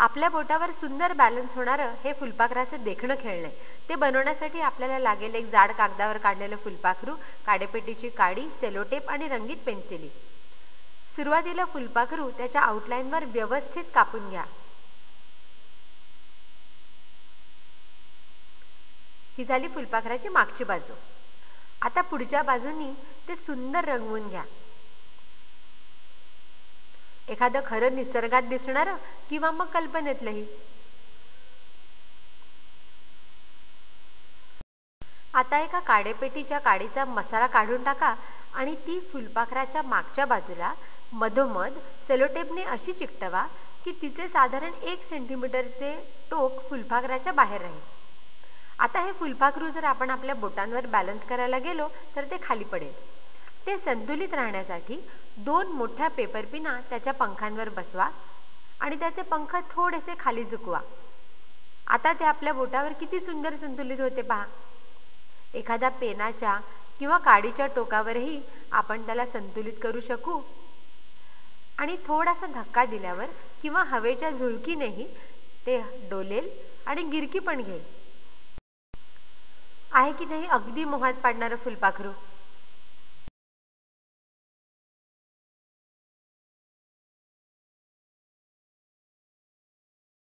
आपल्या बोटावर सुंदर बॅलन्स होणारं हे फुलपाखराचे देखणं खेळणे. ते बनवण्यासाठी आपल्याला लागेल एक जाड कागदावर काढलेलं फुलपाखरू, काडेपेटीची काडी, सेलोटेप आणि रंगीत पेन्सिली. सुरुवातीला फुलपाखरू त्याच्या आउटलाईनवर व्यवस्थित कापून घ्या. ही झाली फुलपाखराची मागची बाजू. आता पुढच्या बाजूनी ते सुंदर रंगवून घ्या. एखादं खरं निसर्गात दिसणारं किंवा मग कल्पनेतलंही. आता एका काडेपेटीच्या काडीचा मसाला काढून टाका आणि ती फुलपाखराच्या मागच्या बाजूला मधोमध सेलोटेपने अशी चिकटवा की तिचे साधारण 1 सेंटीमीटरचे टोक फुलपाखराच्या बाहेर राहील. आता हे फुलपाखरू जर आपण आपल्या बोटांवर बॅलन्स करायला गेलो तर ते खाली पडेल. ते संतुलित राहण्यासाठी 2 मोठ्या पेपर पिना त्याच्या पंखांवर बसवा आणि त्याचे पंख थोडेसे खाली झुकवा. आता ते आपल्या बोटावर किती सुंदर संतुलित होते पहा. एखाद्या पेनाच्या किंवा काडीच्या टोकावरही आपण त्याला संतुलित करू शकू आणि थोडासा धक्का दिल्यावर किंवा हवेच्या झुळकीनेही ते डोलेल आणि गिरकी पण घेईल. आहे की नाही अगदी मोहात पाडणारं फुलपाखरू.